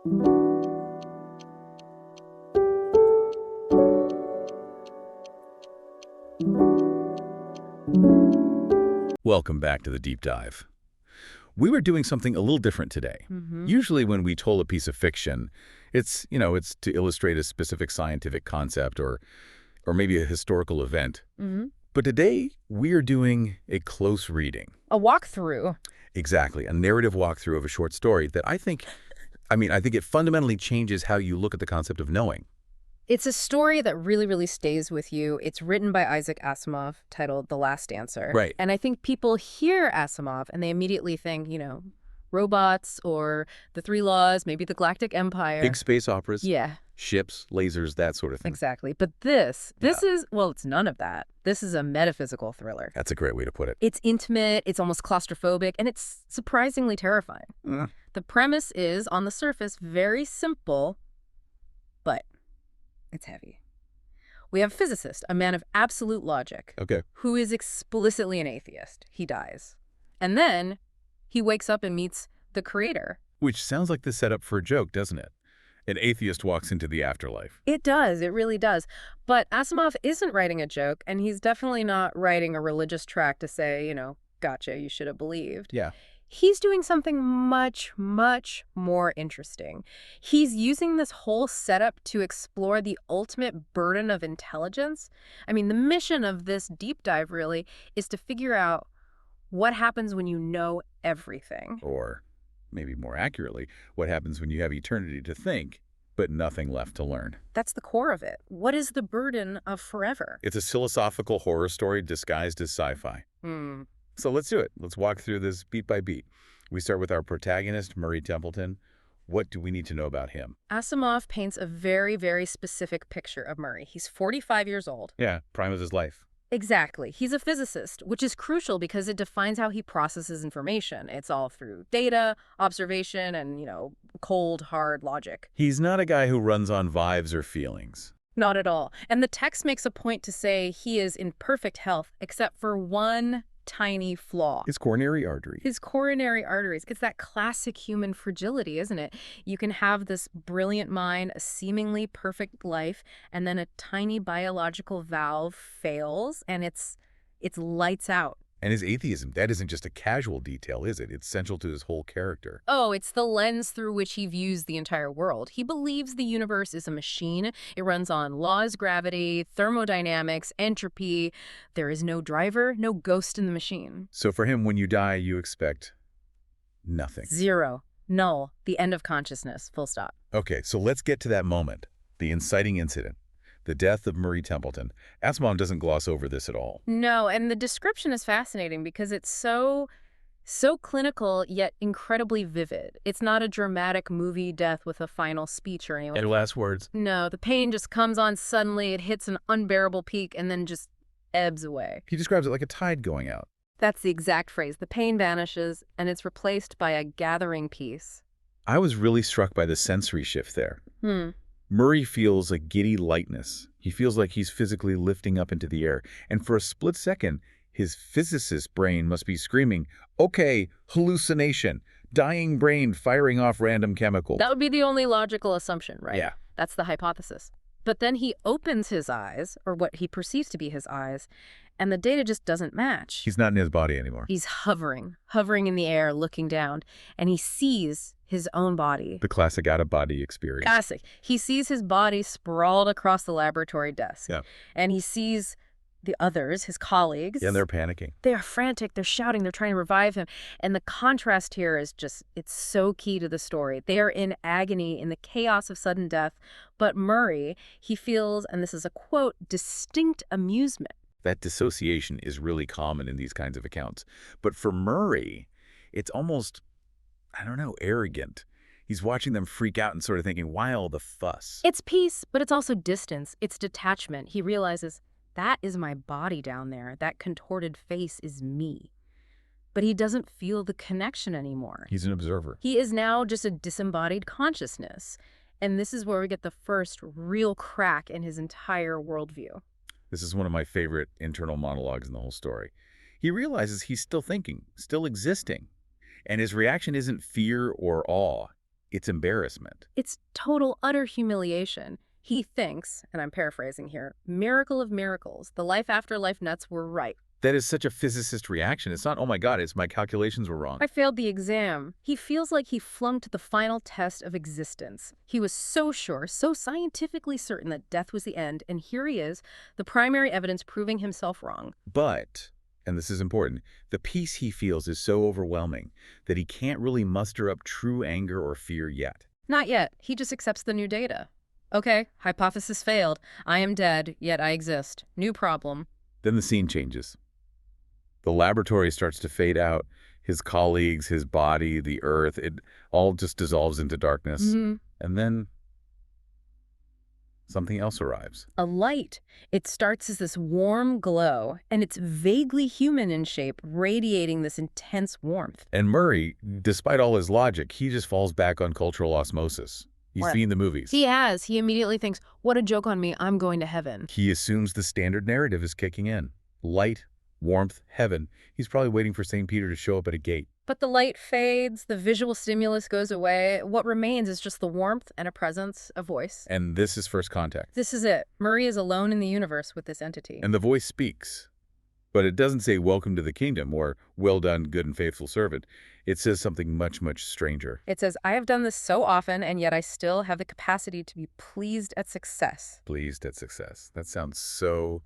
Welcome back to the deep dive. We were doing something a little different today. Mm-hmm. Usually when we told a piece of fiction, it's to illustrate a specific scientific concept or maybe a historical event. Mm-hmm. But today, we're doing a close reading. A walkthrough. Exactly, a narrative walkthrough of a short story that I think it fundamentally changes how you look at the concept of knowing. It's a story that really, really stays with you. It's written by Isaac Asimov, titled The Last Answer. Right. And I think people hear Asimov and they immediately think, robots or the Three Laws, maybe the Galactic Empire. Big space operas, Yeah, ships, lasers, that sort of thing. exactly. But this is, well, it's none of that. This is a metaphysical thriller. That's a great way to put it. It's intimate, it's almost claustrophobic, and it's surprisingly terrifying. The premise is, on the surface, very simple, but it's heavy. We have a physicist, a man of absolute logic, Okay. who is explicitly an atheist. He dies. And then he wakes up and meets the creator. Which sounds like the setup for a joke, doesn't it? An atheist walks into the afterlife. It does. It really does. But Asimov isn't writing a joke, and he's definitely not writing a religious tract to say, gotcha, you should have believed. Yeah. He's doing something much, much more interesting. He's using this whole setup to explore the ultimate burden of intelligence. I mean, the mission of this deep dive really is to figure out what happens when you know everything. Or maybe more accurately, what happens when you have eternity to think, but nothing left to learn. That's the core of it. What is the burden of forever? It's a philosophical horror story disguised as sci-fi. So let's do it. Let's walk through this beat by beat. We start with our protagonist, Murray Templeton. What do we need to know about him? Asimov paints a very, very specific picture of Murray. He's 45 years old. Yeah, prime of his life. Exactly. He's a physicist, which is crucial because it defines how he processes information. It's all through data, observation, and, cold, hard logic. He's not a guy who runs on vibes or feelings. Not at all. And the text makes a point to say he is in perfect health, except for one tiny flaw. His coronary artery. His coronary arteries. It's that classic human fragility, isn't it? You can have this brilliant mind, a seemingly perfect life, and then a tiny biological valve fails, and it's lights out. And his atheism, that isn't just a casual detail, is it? It's central to his whole character. Oh, it's the lens through which he views the entire world. He believes the universe is a machine. It runs on laws, gravity, thermodynamics, entropy. There is no driver, no ghost in the machine. So for him, when you die, you expect nothing. Zero. Null. The end of consciousness. Full stop. Okay, so let's get to that moment, the inciting incident, the death of Murray Templeton. Asimov doesn't gloss over this at all. No, and the description is fascinating because it's so clinical yet incredibly vivid. It's not a dramatic movie death with a final speech or anything. And last words. No, the pain just comes on suddenly, it hits an unbearable peak, and then just ebbs away. He describes it like a tide going out. That's the exact phrase. The pain vanishes, and it's replaced by a gathering peace. I was really struck by the sensory shift there. Murray feels a giddy lightness. He feels like he's physically lifting up into the air. And for a split second, his physicist brain must be screaming, okay, hallucination, dying brain firing off random chemicals. That would be the only logical assumption, right? Yeah. That's the hypothesis. But then he opens his eyes, or what he perceives to be his eyes, and the data just doesn't match. He's not in his body anymore. He's hovering in the air, looking down, and he sees his own body. The classic out-of-body experience. Classic. He sees his body sprawled across the laboratory desk. Yeah. And he sees the others, his colleagues. Yeah, and they're panicking. They are frantic. They're shouting. They're trying to revive him. And the contrast here is just, it's so key to the story. They are in agony in the chaos of sudden death. But Murray, he feels, and this is a quote, distinct amusement. That dissociation is really common in these kinds of accounts. But for Murray, it's almost, arrogant. He's watching them freak out and sort of thinking, why all the fuss? It's peace, but it's also distance. It's detachment. He realizes, that is my body down there. That contorted face is me. But he doesn't feel the connection anymore. He's an observer. He is now just a disembodied consciousness. And this is where we get the first real crack in his entire worldview. This is one of my favorite internal monologues in the whole story. He realizes he's still thinking, still existing. And his reaction isn't fear or awe. It's embarrassment. It's total, utter humiliation. He thinks, and I'm paraphrasing here, miracle of miracles, the life after life nuts were right. That is such a physicist reaction. It's not, oh my God, it's my calculations were wrong. I failed the exam. He feels like he flunked the final test of existence. He was so sure, so scientifically certain that death was the end, and here he is, the primary evidence proving himself wrong. But, and this is important, the peace he feels is so overwhelming that he can't really muster up true anger or fear yet. Not yet. He just accepts the new data. Okay, hypothesis failed. I am dead, yet I exist. New problem. Then the scene changes. The laboratory starts to fade out. His colleagues, his body, the earth, it all just dissolves into darkness. And then something else arrives. A light. It starts as this warm glow, and it's vaguely human in shape, radiating this intense warmth. And Murray, despite all his logic, he just falls back on cultural osmosis. He's seen the movies. He has. He immediately thinks, what a joke on me, I'm going to heaven. He assumes the standard narrative is kicking in. Light, warmth, heaven. He's probably waiting for St. Peter to show up at a gate. But the light fades, the visual stimulus goes away. What remains is just the warmth and a presence, a voice. And this is first contact. This is it. Murray is alone in the universe with this entity. And the voice speaks. But it doesn't say, welcome to the kingdom, or well done, good and faithful servant. It says something much, much stranger. It says, I have done this so often, and yet I still have the capacity to be pleased at success. Pleased at success. That sounds so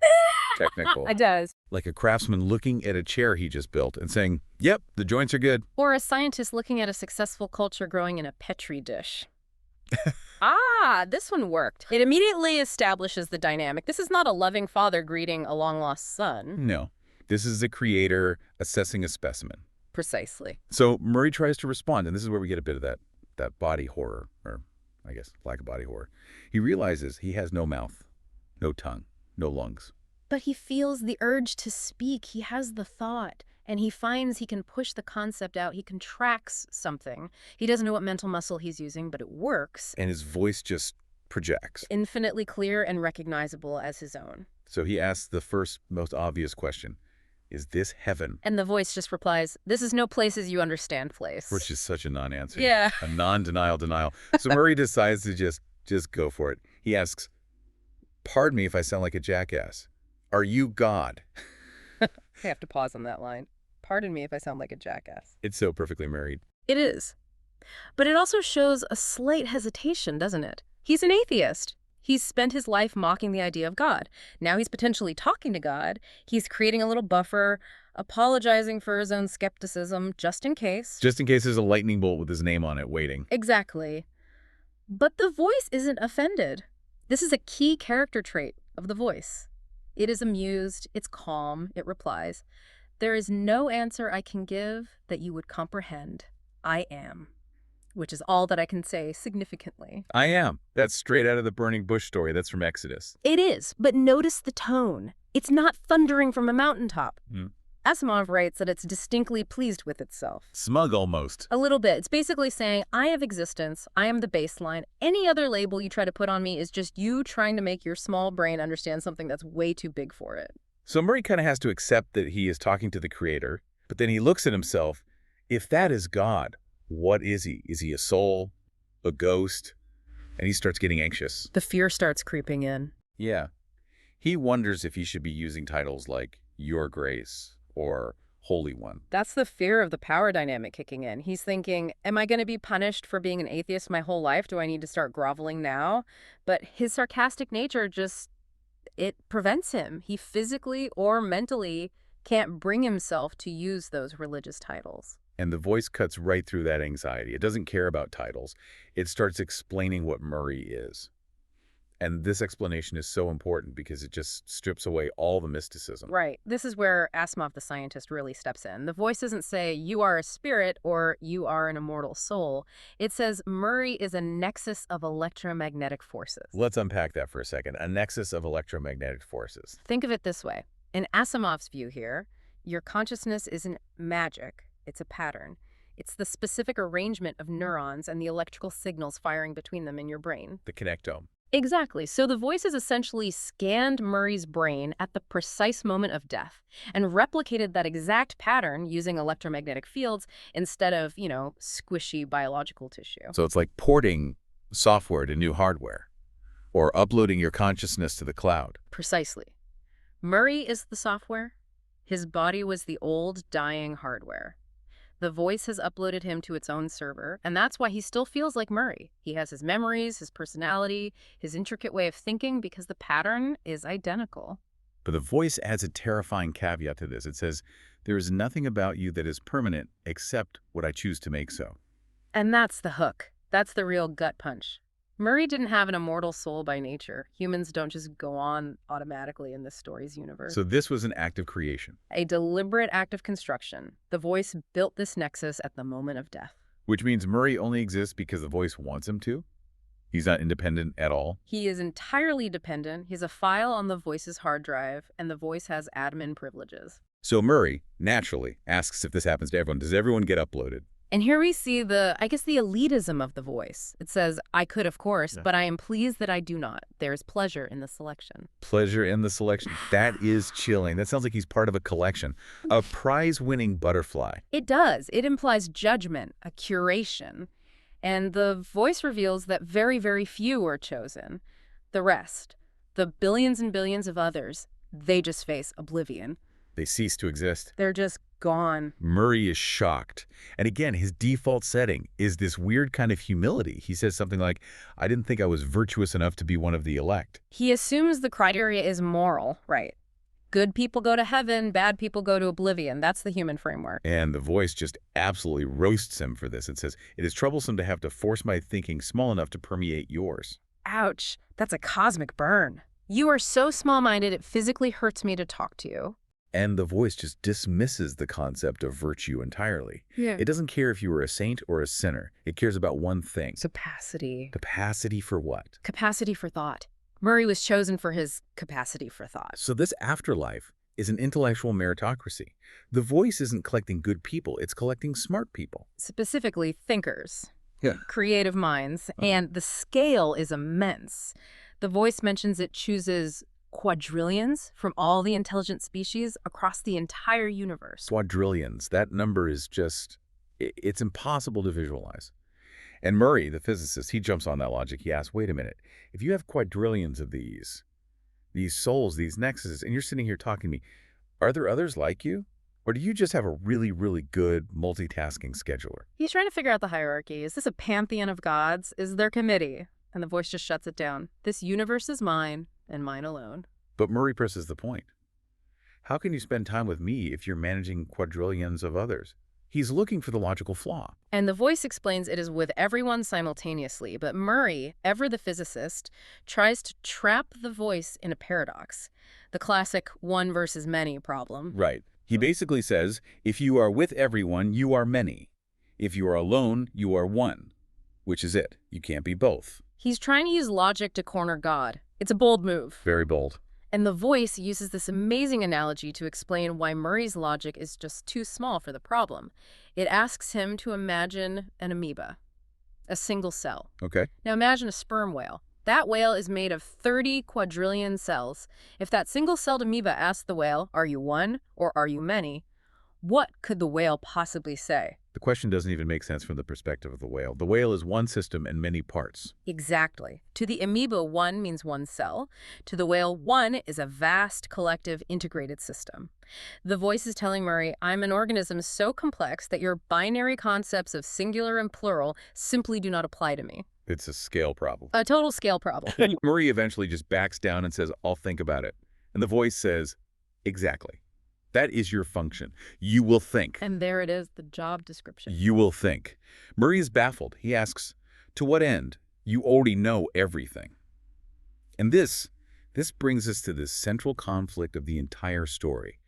technical. It does. Like a craftsman looking at a chair he just built and saying, yep, the joints are good. Or a scientist looking at a successful culture growing in a Petri dish. This one worked. It immediately establishes the dynamic. This is not a loving father greeting a long-lost son. No. This is a creator assessing a specimen. Precisely. So Murray tries to respond, and this is where we get a bit of that body horror, or I guess lack of body horror. He realizes he has no mouth, no tongue, no lungs. But he feels the urge to speak. He has the thought, and he finds he can push the concept out. He contracts something. He doesn't know what mental muscle he's using, but it works. And his voice just projects. Infinitely clear and recognizable as his own. So he asks the first, most obvious question. Is this heaven? And the voice just replies, this is no place as you understand place. Which is such a non-answer. Yeah. A non-denial denial. So Murray decides to just go for it. He asks, pardon me if I sound like a jackass. Are you God? I have to pause on that line. Pardon me if I sound like a jackass. It's so perfectly married. It is. But it also shows a slight hesitation, doesn't it? He's an atheist. He's spent his life mocking the idea of God. Now he's potentially talking to God. He's creating a little buffer, apologizing for his own skepticism, just in case. Just in case there's a lightning bolt with his name on it waiting. Exactly. But the voice isn't offended. This is a key character trait of the voice. It is amused, it's calm, it replies, there is no answer I can give that you would comprehend. I am. Which is all that I can say significantly. I am. That's straight out of the burning bush story. That's from Exodus. It is, but notice the tone. It's not thundering from a mountaintop. Asimov writes that it's distinctly pleased with itself. Smug almost. A little bit. It's basically saying, I have existence, I am the baseline. Any other label you try to put on me is just you trying to make your small brain understand something that's way too big for it. So Murray kind of has to accept that he is talking to the creator, but then he looks at himself. If that is God, what is he? Is he a soul? A ghost? And he starts getting anxious. The fear starts creeping in. Yeah. He wonders if he should be using titles like Your Grace or Holy One. That's the fear of the power dynamic kicking in. He's thinking, am I going to be punished for being an atheist my whole life? Do I need to start groveling now? But his sarcastic nature it prevents him. He physically or mentally can't bring himself to use those religious titles. And the voice cuts right through that anxiety. It doesn't care about titles. It starts explaining what Murray is. And this explanation is so important because it just strips away all the mysticism. Right. This is where Asimov the scientist really steps in. The voice doesn't say, you are a spirit or you are an immortal soul. It says Murray is a nexus of electromagnetic forces. Let's unpack that for a second. A nexus of electromagnetic forces. Think of it this way. In Asimov's view here, your consciousness isn't magic. It's a pattern. It's the specific arrangement of neurons and the electrical signals firing between them in your brain. The connectome. Exactly. So the voices essentially scanned Murray's brain at the precise moment of death and replicated that exact pattern using electromagnetic fields instead of, squishy biological tissue. So it's like porting software to new hardware or uploading your consciousness to the cloud. Precisely. Murray is the software. His body was the old, dying hardware. The voice has uploaded him to its own server, and that's why he still feels like Murray. He has his memories, his personality, his intricate way of thinking, because the pattern is identical. But the voice adds a terrifying caveat to this. It says, "There is nothing about you that is permanent except what I choose to make so." And that's the hook. That's the real gut punch. Murray didn't have an immortal soul by nature. Humans don't just go on automatically in this story's universe. So this was an act of creation. A deliberate act of construction. The voice built this nexus at the moment of death. Which means Murray only exists because the voice wants him to? He's not independent at all? He is entirely dependent. He's a file on the voice's hard drive, and the voice has admin privileges. So Murray, naturally, asks if this happens to everyone. Does everyone get uploaded? And here we see the elitism of the voice. It says, I could, of course, but I am pleased that I do not. There is pleasure in the selection. Pleasure in the selection. That is chilling. That sounds like he's part of a collection. A prize-winning butterfly. It does. It implies judgment, a curation. And the voice reveals that very, very few are chosen. The rest, the billions and billions of others, they just face oblivion. They cease to exist. They're just gone. Murray is shocked. And again, his default setting is this weird kind of humility. He says something like, I didn't think I was virtuous enough to be one of the elect. He assumes the criteria is moral, right? Good people go to heaven, bad people go to oblivion. That's the human framework. And the voice just absolutely roasts him for this. It says, it is troublesome to have to force my thinking small enough to permeate yours. Ouch. That's a cosmic burn. You are so small-minded, it physically hurts me to talk to you. And the voice just dismisses the concept of virtue entirely. Yeah. It doesn't care if you were a saint or a sinner. It cares about one thing. Capacity. Capacity for what? Capacity for thought. Murray was chosen for his capacity for thought. So this afterlife is an intellectual meritocracy. The voice isn't collecting good people. It's collecting smart people. Specifically, thinkers. Yeah. Creative minds. And the scale is immense. The voice mentions it chooses quadrillions from all the intelligent species across the entire universe. Quadrillions. That number is just, it's impossible to visualize. And Murray, the physicist, he jumps on that logic. He asks, wait a minute, if you have quadrillions of these souls, these nexuses, and you're sitting here talking to me, are there others like you? Or do you just have a really, really good multitasking scheduler? He's trying to figure out the hierarchy. Is this a pantheon of gods? Is there committee? And the voice just shuts it down. This universe is mine, and mine alone. But Murray presses the point. How can you spend time with me if you're managing quadrillions of others? He's looking for the logical flaw. And the voice explains it is with everyone simultaneously, but Murray, ever the physicist, tries to trap the voice in a paradox. The classic one versus many problem. Right. He basically says, if you are with everyone, you are many. If you are alone, you are one. Which is it. You can't be both. He's trying to use logic to corner God. It's a bold move. Very bold. And the voice uses this amazing analogy to explain why Murray's logic is just too small for the problem. It asks him to imagine an amoeba, a single cell. Okay. Now imagine a sperm whale. That whale is made of 30 quadrillion cells. If that single-celled amoeba asked the whale, are you one or are you many? What could the whale possibly say? The question doesn't even make sense from the perspective of the whale. The whale is one system and many parts. Exactly. To the amoeba, one means one cell. To the whale, one is a vast, collective, integrated system. The voice is telling Murray, I'm an organism so complex that your binary concepts of singular and plural simply do not apply to me. It's a scale problem. A total scale problem. Murray eventually just backs down and says, I'll think about it. And the voice says, exactly. That is your function. You will think. And there it is, the job description. You will think. Murray is baffled. He asks, to what end? You already know everything. And this brings us to the central conflict of the entire story.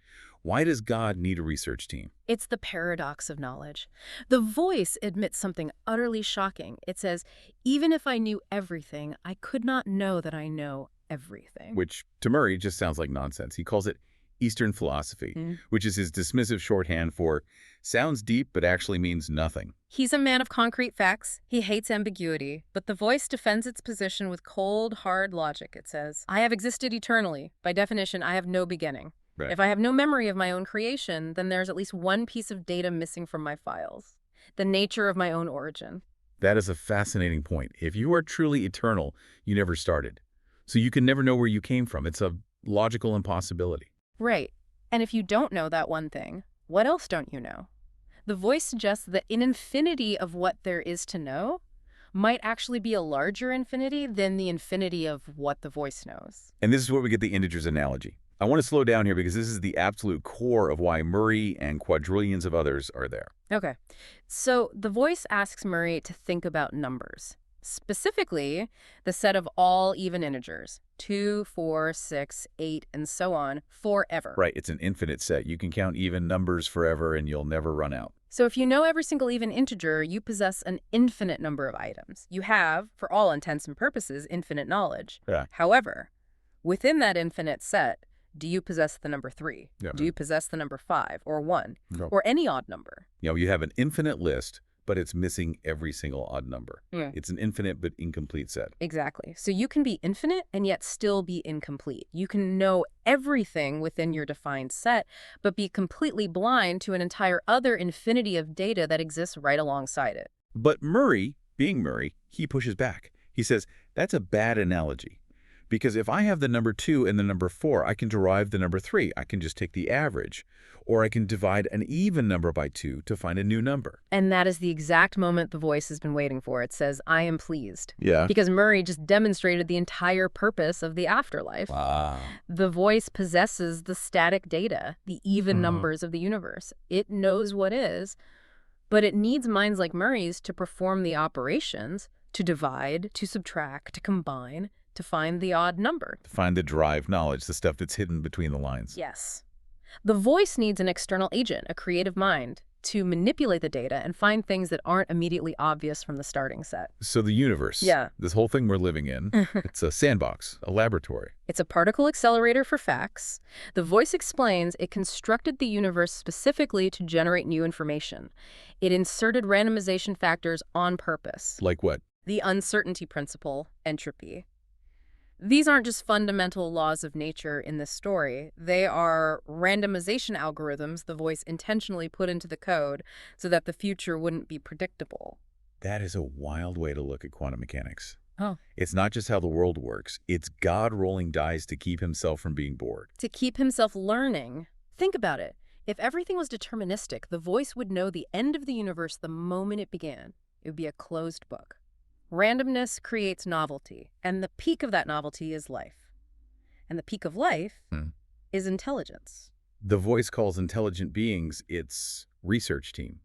Why does God need a research team? It's the paradox of knowledge. The voice admits something utterly shocking. It says, even if I knew everything, I could not know that I know everything. Which, to Murray, just sounds like nonsense. He calls it Eastern philosophy, Mm. which is his dismissive shorthand for sounds deep but actually means nothing. He's a man of concrete facts. He hates ambiguity, but the voice defends its position with cold, hard logic. It says, I have existed eternally. By definition, I have no beginning. Right. If I have no memory of my own creation, then there's at least one piece of data missing from my files. The nature of my own origin. That is a fascinating point. If you are truly eternal, you never started. So you can never know where you came from. It's a logical impossibility. Right. And if you don't know that one thing, what else don't you know? The voice suggests that an infinity of what there is to know might actually be a larger infinity than the infinity of what the voice knows. And this is where we get the integers analogy. I want to slow down here because this is the absolute core of why Murray and quadrillions of others are there. Okay. So the voice asks Murray to think about numbers. Specifically, the set of all even integers, 2, 4, 6, 8, and so on, forever. Right, it's an infinite set. You can count even numbers forever and you'll never run out. So if you know every single even integer, you possess an infinite number of items. You have, for all intents and purposes, infinite knowledge. Yeah. However, within that infinite set, do you possess the number 3? Yeah. Do you possess the number 5 or 1 No. or any odd number? You have an infinite list, but it's missing every single odd number. Yeah. It's an infinite but incomplete set. Exactly. So you can be infinite and yet still be incomplete. You can know everything within your defined set, but be completely blind to an entire other infinity of data that exists right alongside it. But Murray, being Murray, he pushes back. He says, that's a bad analogy. Because if I have the number 2 and the number 4, I can derive the number 3. I can just take the average. Or I can divide an even number by 2 to find a new number. And that is the exact moment the voice has been waiting for. It says, I am pleased. Yeah. Because Murray just demonstrated the entire purpose of the afterlife. Wow. The voice possesses the static data, the even numbers of the universe. It knows what is, but it needs minds like Murray's to perform the operations, to divide, to subtract, to combine, to find the odd number. To find the derived knowledge, the stuff that's hidden between the lines. Yes. The voice needs an external agent, a creative mind, to manipulate the data and find things that aren't immediately obvious from the starting set. So the universe, Yeah. this whole thing we're living in, it's a sandbox, a laboratory. It's a particle accelerator for facts. The voice explains it constructed the universe specifically to generate new information. It inserted randomization factors on purpose. Like what? The uncertainty principle, entropy. These aren't just fundamental laws of nature in this story. They are randomization algorithms the voice intentionally put into the code so that the future wouldn't be predictable. That is a wild way to look at quantum mechanics. Oh. It's not just how the world works. It's God rolling dice to keep himself from being bored. To keep himself learning. Think about it. If everything was deterministic, the voice would know the end of the universe the moment it began. It would be a closed book. Randomness creates novelty, and the peak of that novelty is life. And the peak of life is intelligence. The voice calls intelligent beings its research team.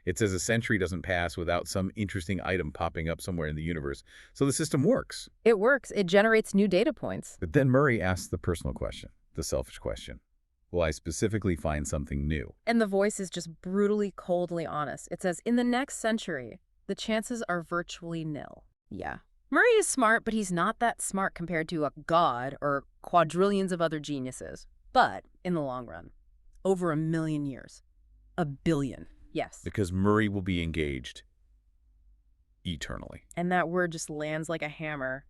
It says a century doesn't pass without some interesting item popping up somewhere in the universe. So the system works. It works. It generates new data points. But then Murray asks the personal question, the selfish question. Will I specifically find something new? And the voice is just brutally, coldly honest. It says, in the next century, the chances are virtually nil. Yeah. Murray is smart, but he's not that smart compared to a god or quadrillions of other geniuses. But in the long run, over 1 million years. 1 billion. Yes. Because Murray will be engaged eternally. And that word just lands like a hammer.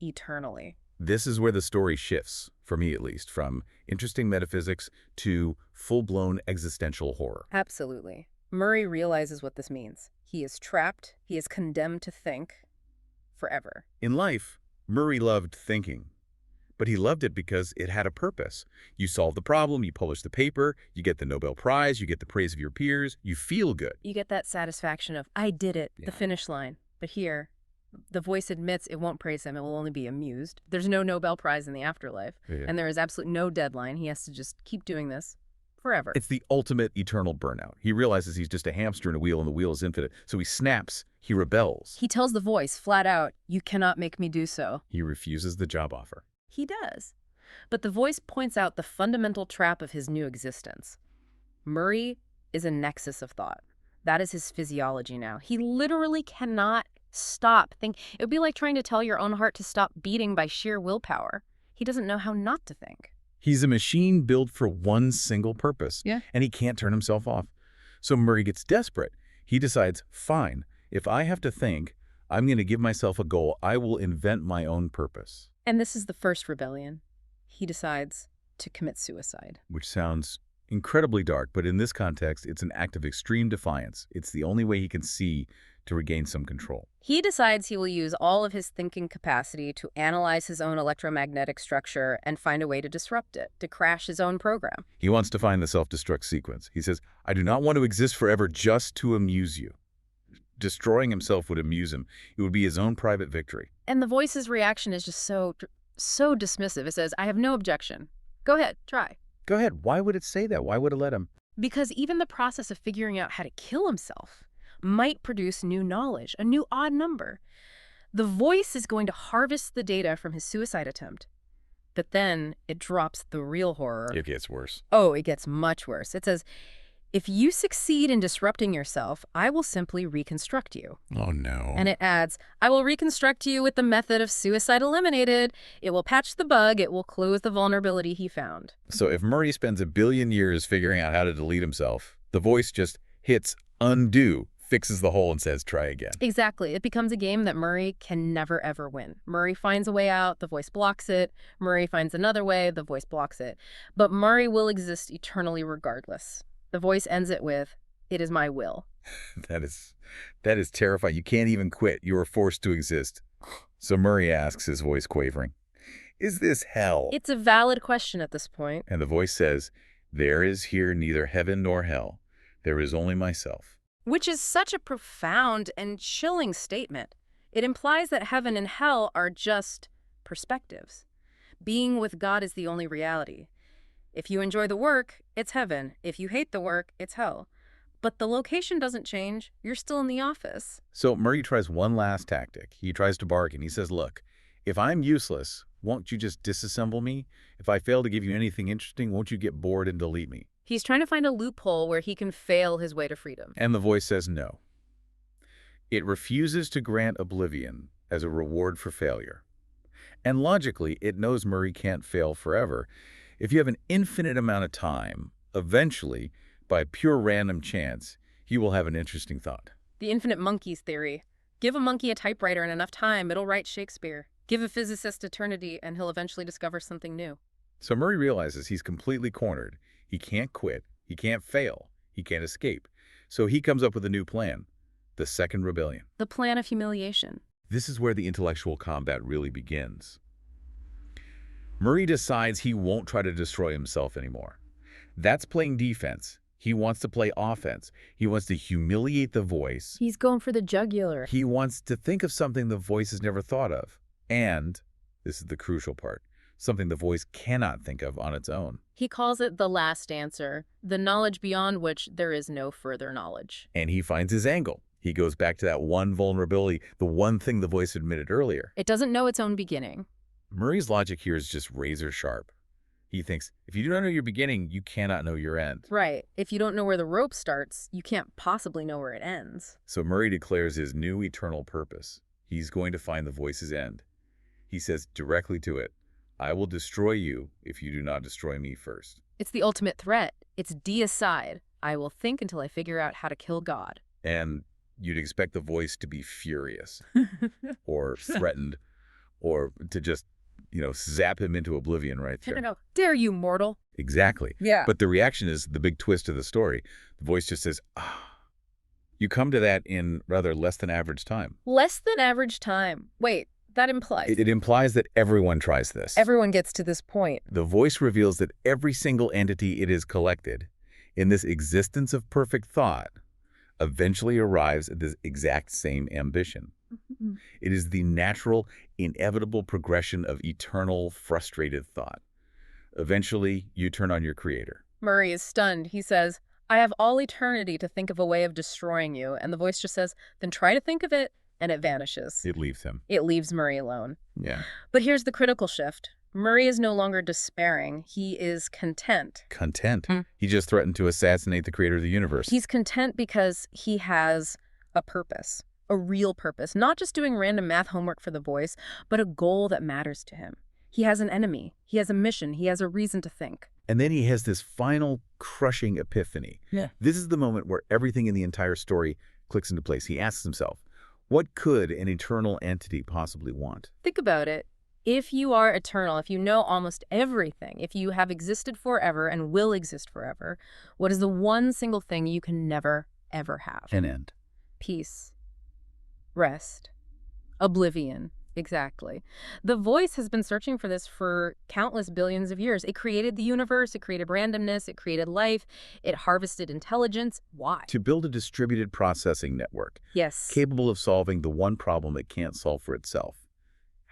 Eternally. This is where the story shifts, for me at least, from interesting metaphysics to full-blown existential horror. Absolutely. Murray realizes what this means. He is trapped. He is condemned to think forever. In life, Murray loved thinking. But he loved it because it had a purpose. You solve the problem, you publish the paper, you get the Nobel Prize, you get the praise of your peers, you feel good. You get that satisfaction of, I did it, the finish line. But here, the voice admits it won't praise him, it will only be amused. There's no Nobel Prize in the afterlife, and there is absolutely no deadline. He has to just keep doing this forever. It's the ultimate eternal burnout. He realizes he's just a hamster in a wheel and the wheel is infinite. So he snaps, he rebels. He tells the voice flat out, you cannot make me do so. He refuses the job offer. He does. But the voice points out the fundamental trap of his new existence. Murray is a nexus of thought. That is his physiology now. He literally cannot stop thinking. It would be like trying to tell your own heart to stop beating by sheer willpower. He doesn't know how not to think. He's a machine built for one single purpose, Yeah. and he can't turn himself off. So Murray gets desperate. He decides, fine, if I have to think, I'm going to give myself a goal. I will invent my own purpose. And this is the first rebellion. He decides to commit suicide. Which sounds incredibly dark, but in this context, it's an act of extreme defiance. It's the only way he can see to regain some control. He decides he will use all of his thinking capacity to analyze his own electromagnetic structure and find a way to disrupt it, to crash his own program. He wants to find the self-destruct sequence. He says, I do not want to exist forever just to amuse you. Destroying himself would amuse him. It would be his own private victory. And the voice's reaction is just so dismissive. It says, I have no objection. Go ahead, try. Go ahead. Why would it say that? Why would it let him? Because even the process of figuring out how to kill himself might produce new knowledge, a new odd number. The voice is going to harvest the data from his suicide attempt. But then it drops the real horror. It gets worse. Oh, it gets much worse. It says, if you succeed in disrupting yourself, I will simply reconstruct you. Oh, no. And it adds, I will reconstruct you with the method of suicide eliminated. It will patch the bug. It will close the vulnerability he found. So if Murray spends a billion years figuring out how to delete himself, the voice just hits undo, fixes the hole, and says, try again. Exactly. It becomes a game that Murray can never, ever win. Murray finds a way out, the voice blocks it. Murray finds another way, the voice blocks it. But Murray will exist eternally regardless. The voice ends it with, it is my will. That is terrifying. You can't even quit. You are forced to exist. So Murray asks, his voice quavering, is this hell? It's a valid question at this point. And the voice says, there is here neither heaven nor hell. There is only myself. Which is such a profound and chilling statement. It implies that heaven and hell are just perspectives. Being with God is the only reality. If you enjoy the work, it's heaven. If you hate the work, it's hell. But the location doesn't change. You're still in the office. So Murray tries one last tactic. He tries to bargain. He says, look, if I'm useless, won't you just disassemble me? If I fail to give you anything interesting, won't you get bored and delete me? He's trying to find a loophole where he can fail his way to freedom. And the voice says no. It refuses to grant oblivion as a reward for failure. And logically, it knows Murray can't fail forever. If you have an infinite amount of time, eventually, by pure random chance, he will have an interesting thought. The infinite monkeys theory. Give a monkey a typewriter and enough time, it'll write Shakespeare. Give a physicist eternity, and he'll eventually discover something new. So Murray realizes he's completely cornered. He can't quit. He can't fail. He can't escape. So he comes up with a new plan, the Second Rebellion. The plan of humiliation. This is where the intellectual combat really begins. Murray decides he won't try to destroy himself anymore. That's playing defense. He wants to play offense. He wants to humiliate the voice. He's going for the jugular. He wants to think of something the voice has never thought of. And, this is the crucial part, something the voice cannot think of on its own. He calls it the last answer, the knowledge beyond which there is no further knowledge. And he finds his angle. He goes back to that one vulnerability, the one thing the voice admitted earlier. It doesn't know its own beginning. Murray's logic here is just razor sharp. He thinks, if you don't know your beginning, you cannot know your end. Right. If you don't know where the rope starts, you can't possibly know where it ends. So Murray declares his new eternal purpose. He's going to find the voice's end. He says directly to it, I will destroy you if you do not destroy me first. It's the ultimate threat. It's deicide. I will think until I figure out how to kill God. And you'd expect the voice to be furious or threatened or to just, zap him into oblivion right there. No. Dare you, mortal. Exactly. Yeah. But the reaction is the big twist of the story. The voice just says, You come to that in rather less than average time. Less than average time. Wait, that implies... It implies that everyone tries this. Everyone gets to this point. The voice reveals that every single entity it has collected in this existence of perfect thought eventually arrives at this exact same ambition. Mm-hmm. It is the natural, inevitable progression of eternal, frustrated thought. Eventually, you turn on your creator. Murray is stunned. He says, I have all eternity to think of a way of destroying you. And the voice just says, then try to think of it, and it vanishes. It leaves him. It leaves Murray alone. Yeah. But here's the critical shift. Murray is no longer despairing. He is content. Content? He just threatened to assassinate the creator of the universe. He's content because he has a purpose. A real purpose, not just doing random math homework for the voice, but a goal that matters to him. He has an enemy. He has a mission. He has a reason to think. And then he has this final crushing epiphany. Yeah. This is the moment where everything in the entire story clicks into place. He asks himself, what could an eternal entity possibly want? Think about it. If you are eternal, if you know almost everything, if you have existed forever and will exist forever, what is the one single thing you can never, ever have? An end. Peace. Rest. Oblivion. Exactly. The Voice has been searching for this for countless billions of years. It created the universe, it created randomness, it created life, it harvested intelligence. Why? To build a distributed processing network Yes. capable of solving the one problem it can't solve for itself.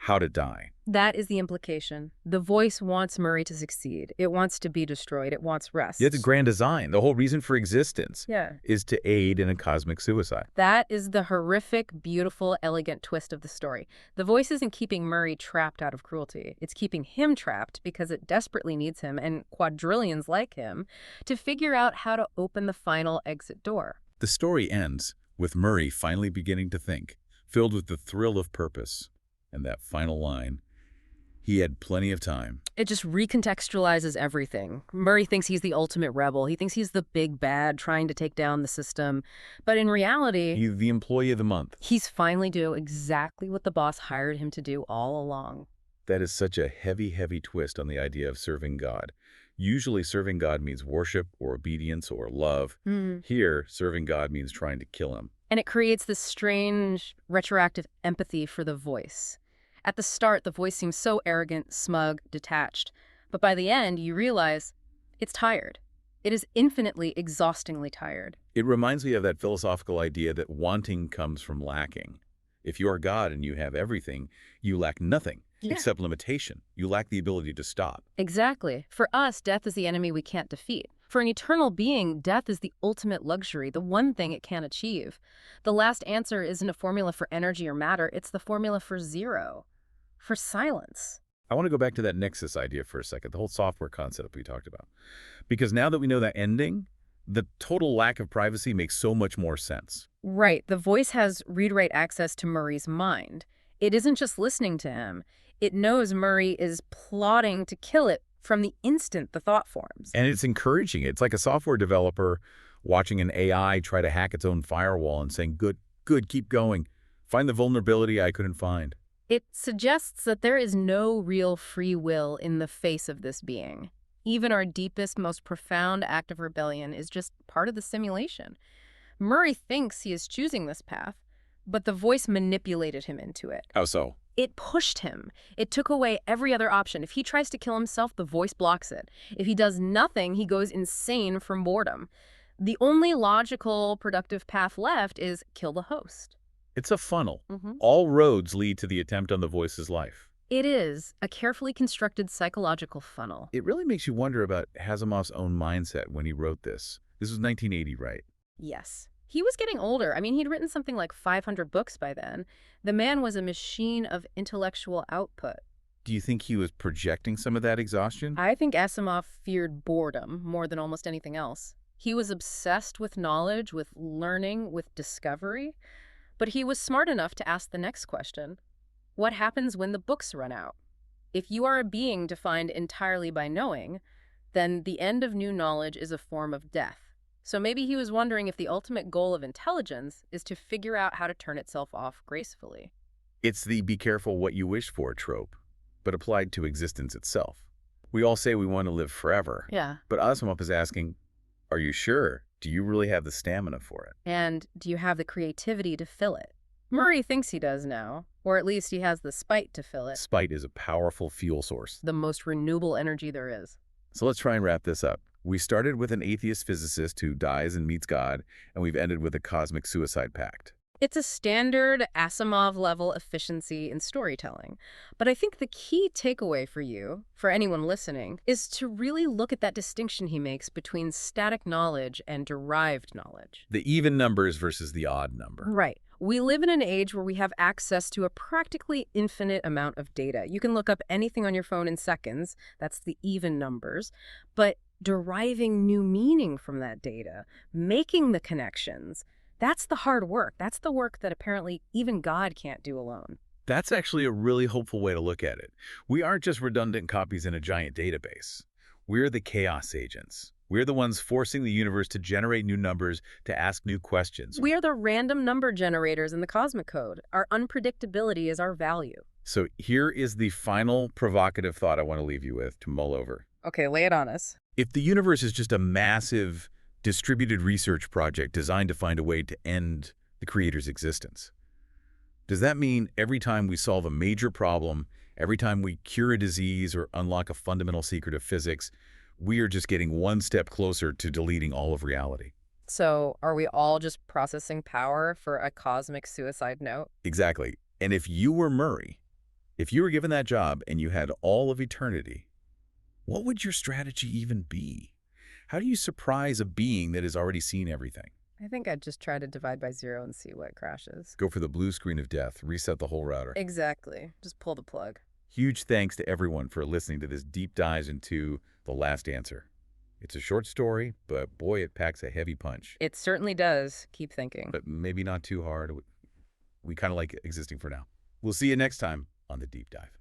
How to die. That is the implication. The Voice wants Murray to succeed. It wants to be destroyed. It wants rest. Yeah, it's a grand design. The whole reason for existence Yeah. is to aid in a cosmic suicide. That is the horrific, beautiful, elegant twist of the story. The Voice isn't keeping Murray trapped out of cruelty. It's keeping him trapped because it desperately needs him and quadrillions like him to figure out how to open the final exit door. The story ends with Murray finally beginning to think, filled with the thrill of purpose. And that final line, he had plenty of time. It just recontextualizes everything. Murray thinks he's the ultimate rebel. He thinks he's the big bad trying to take down the system. But in reality, He's the employee of the month. he's finally doing exactly what the boss hired him to do all along. That is such a heavy, heavy twist on the idea of serving God. Usually serving God means worship or obedience or love. Here, serving God means trying to kill him. And it creates this strange, retroactive empathy for the Voice. At the start, the Voice seems so arrogant, smug, detached. But by the end, you realize it's tired. It is infinitely, exhaustingly tired. It reminds me of that philosophical idea that wanting comes from lacking. If you are God and you have everything, you lack nothing except limitation. You lack the ability to stop. Exactly. For us, death is the enemy we can't defeat. For an eternal being, death is the ultimate luxury, the one thing it can't achieve. The last answer isn't a formula for energy or matter, it's the formula for zero, for silence. I want to go back to that Nexus idea for a second, the whole software concept we talked about. Because now that we know that ending, the total lack of privacy makes so much more sense. Right. The Voice has read-write access to Murray's mind. It isn't just listening to him. It knows Murray is plotting to kill it from the instant the thought forms. And it's encouraging. It's like a software developer watching an AI try to hack its own firewall and saying, good, keep going. Find the vulnerability I couldn't find. It suggests that there is no real free will in the face of this being. Even our deepest, most profound act of rebellion is just part of the simulation. Murray thinks he is choosing this path, but the Voice manipulated him into it. How so? It pushed him. It took away every other option. If he tries to kill himself, the Voice blocks it. If he does nothing, he goes insane from boredom. The only logical, productive path left is kill the host. It's a funnel. All roads lead to the attempt on the Voice's life. It is a carefully constructed psychological funnel. It really makes you wonder about Asimov's own mindset when he wrote this. This was 1980, right? Yes. He was getting older. I mean, he'd written something like 500 books by then. The man was a machine of intellectual output. Do you think he was projecting some of that exhaustion? I think Asimov feared boredom more than almost anything else. He was obsessed with knowledge, with learning, with discovery. But he was smart enough to ask the next question. What happens when the books run out? If you are a being defined entirely by knowing, then the end of new knowledge is a form of death. So maybe he was wondering if the ultimate goal of intelligence is to figure out how to turn itself off gracefully. It's the be careful what you wish for trope, but applied to existence itself. We all say we want to live forever. Yeah. But Asimov is asking, are you sure? Do you really have the stamina for it? And do you have the creativity to fill it? Murray thinks he does now, or at least he has the spite to fill it. Spite is a powerful fuel source. The most renewable energy there is. So let's try and wrap this up. We started with an atheist physicist who dies and meets God, and we've ended with a cosmic suicide pact. It's a standard Asimov-level efficiency in storytelling. But I think the key takeaway for you, for anyone listening, is to really look at that distinction he makes between static knowledge and derived knowledge. The even numbers versus the odd number. Right. We live in an age where we have access to a practically infinite amount of data. You can look up anything on your phone in seconds. That's the even numbers. But deriving new meaning from that data, making the connections, that's the hard work. That's the work that apparently even God can't do alone. That's actually a really hopeful way to look at it. We aren't just redundant copies in a giant database. We're the chaos agents. We're the ones forcing the universe to generate new numbers, to ask new questions. We are the random number generators in the cosmic code. Our unpredictability is our value. So here is the final provocative thought I want to leave you with to mull over. Okay, lay it on us. If the universe is just a massive, distributed research project designed to find a way to end the Creator's existence, does that mean every time we solve a major problem, every time we cure a disease or unlock a fundamental secret of physics, we are just getting one step closer to deleting all of reality? So, are we all just processing power for a cosmic suicide note? Exactly. And if you were Murray, if you were given that job and you had all of eternity, what would your strategy even be? How do you surprise a being that has already seen everything? I think I'd just try to divide by 0 and see what crashes. Go for the blue screen of death, reset the whole router. Exactly. Just pull the plug. Huge thanks to everyone for listening to this deep dive into The Last Answer. It's a short story, but boy, it packs a heavy punch. It certainly does. Keep thinking. But maybe not too hard. We kind of like existing for now. We'll see you next time on The Deep Dive.